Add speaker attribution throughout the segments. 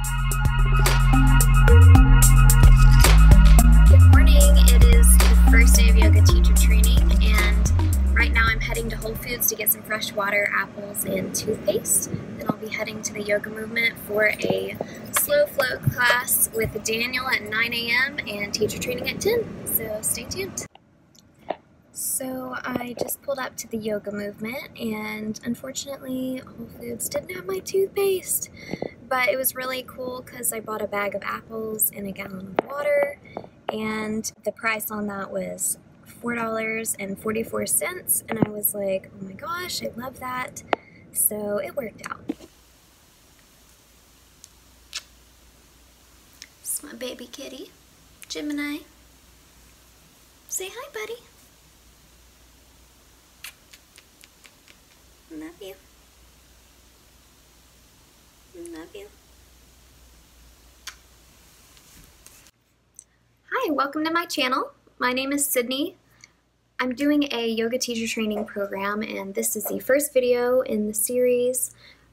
Speaker 1: Good morning. It is the first day of yoga teacher training, and right now I'm heading to Whole Foods to get some fresh water, apples, and toothpaste. Then I'll be heading to the yoga movement for a slow flow class with Daniel at 9 a.m. and teacher training at 10, so stay tuned. So I just pulled up to the yoga movement, and unfortunately Whole Foods didn't have my toothpaste, but it was really cool because I bought a bag of apples and a gallon of water, and the price on that was $4.44, and I was like, oh my gosh, I love that, so it worked out. This is my baby kitty, Gemini. Say hi, buddy. Love you. Love you. Hi, welcome to my channel. My name is Sydney. I'm doing a yoga teacher training program, and this is the first video in the series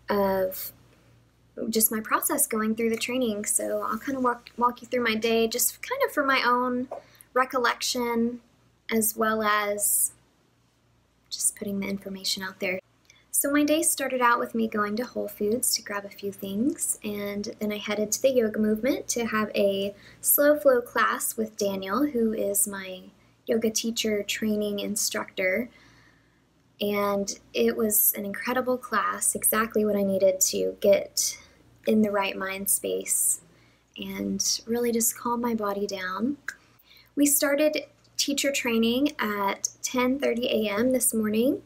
Speaker 1: of just my process going through the training. So I'll kind of walk you through my day, just kind of for my own recollection, as well as just putting the information out there. So my day started out with me going to Whole Foods to grab a few things, and then I headed to the yoga movement to have a slow flow class with Daniel, who is my yoga teacher training instructor. And it was an incredible class, exactly what I needed to get in the right mind space and really just calm my body down. We started teacher training at 10:30 a.m. this morning.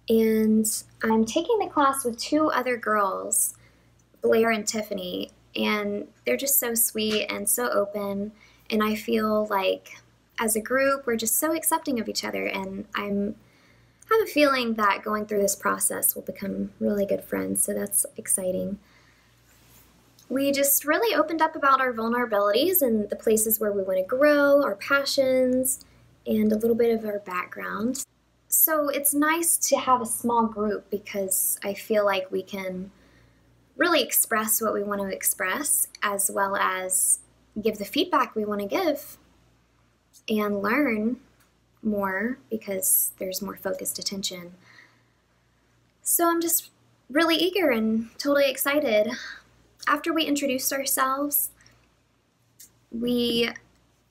Speaker 1: And I'm taking the class with two other girls, Blair and Tiffany, and they're just so sweet and so open, and I feel like as a group we're just so accepting of each other, and I have a feeling that going through this process we'll become really good friends, so that's exciting. We just really opened up about our vulnerabilities and the places where we want to grow, our passions, and a little bit of our background. So it's nice to have a small group because I feel like we can really express what we want to express, as well as give the feedback we want to give and learn more because there's more focused attention. So I'm just really eager and totally excited. After we introduced ourselves, we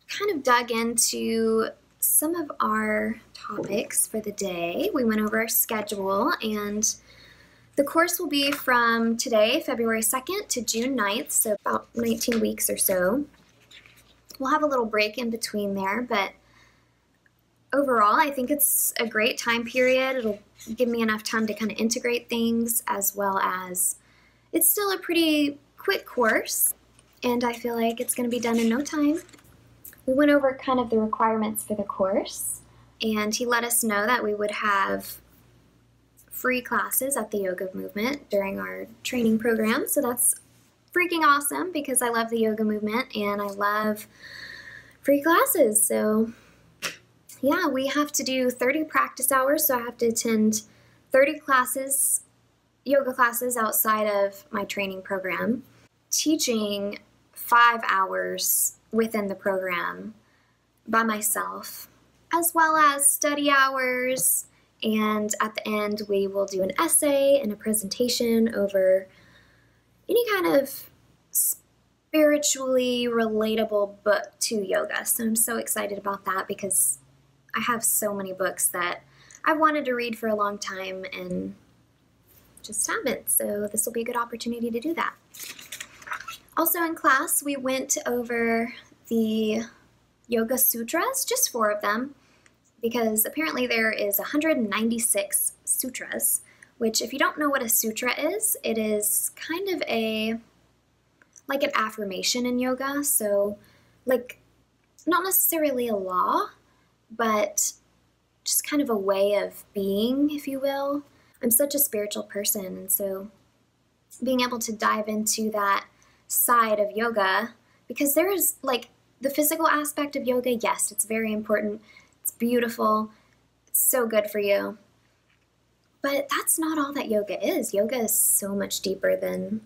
Speaker 1: kind of dug into some of our topics for the day. We went over our schedule, and the course will be from today, February 2nd, to June 9th, so about 19 weeks or so. We'll have a little break in between there, but overall I think it's a great time period. It'll give me enough time to kind of integrate things, as well as it's still a pretty quick course, and I feel like it's going to be done in no time. We went over kind of the requirements for the course, and he let us know that we would have free classes at the yoga movement during our training program, so that's freaking awesome because I love the yoga movement and I love free classes. So yeah, we have to do 30 practice hours, so I have to attend 30 classes, yoga classes outside of my training program, teaching 5 hours within the program by myself, as well as study hours, and at the end we will do an essay and a presentation over any kind of spiritually relatable book to yoga. So I'm so excited about that because I have so many books that I've wanted to read for a long time and just haven't, so this will be a good opportunity to do that. Also in class, we went over the Yoga Sutras, just 4 of them, because apparently there is 196 sutras, which if you don't know what a sutra is, it is kind of like an affirmation in yoga, so like not necessarily a law, but just kind of a way of being, if you will. I'm such a spiritual person, and so being able to dive into that side of yoga, because there is like the physical aspect of yoga, yes, it's very important, it's beautiful, it's so good for you, but that's not all that yoga is. Yoga is so much deeper than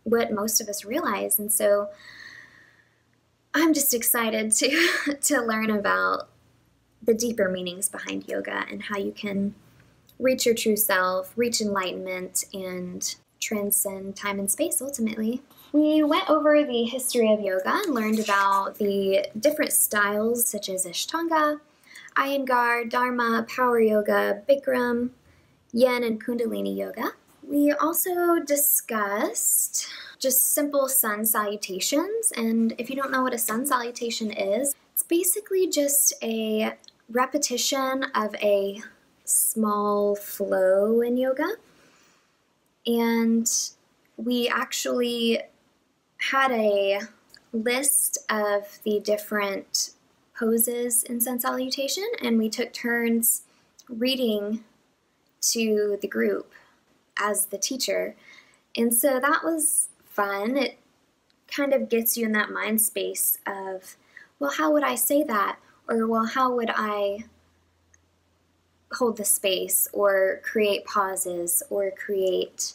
Speaker 1: what most of us realize. And so I'm just excited to learn about the deeper meanings behind yoga and how you can reach your true self, reach enlightenment, and transcend time and space ultimately. We went over the history of yoga and learned about the different styles such as Ashtanga, Iyengar, Dharma, Power Yoga, Bikram, Yin, and Kundalini Yoga. We also discussed just simple sun salutations, and if you don't know what a sun salutation is, it's basically just a repetition of a small flow in yoga. And we actually had a list of the different poses in sun salutation, and we took turns reading to the group as the teacher. And so that was fun. It kind of gets you in that mind space of, well, how would I say that? Or, well, how would I hold the space or create pauses or create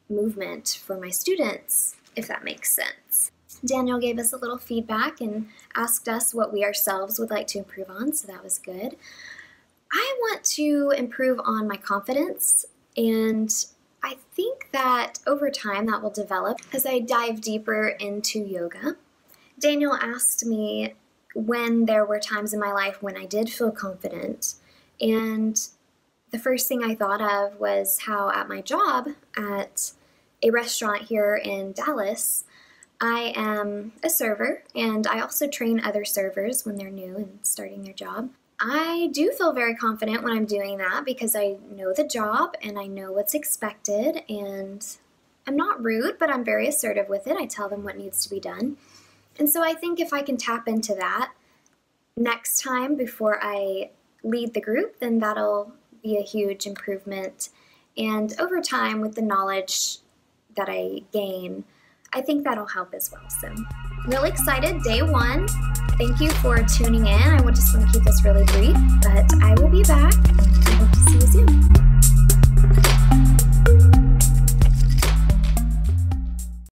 Speaker 1: movement for my students, if that makes sense. Daniel gave us a little feedback and asked us what we ourselves would like to improve on, so that was good. I want to improve on my confidence, and I think that over time that will develop as I dive deeper into yoga. Daniel asked me when there were times in my life when I did feel confident, and the first thing I thought of was how at my job at a restaurant here in Dallas, I am a server, and I also train other servers when they're new and starting their job. I do feel very confident when I'm doing that because I know the job and I know what's expected, and I'm not rude, but I'm very assertive with it. I tell them what needs to be done. And so I think if I can tap into that next time before I lead the group, then that'll be a huge improvement. And over time, with the knowledge that I gain, I think that'll help as well. So really excited, day one. Thank you for tuning in. I just want to keep this really brief, but I will be back. I hope to see you soon.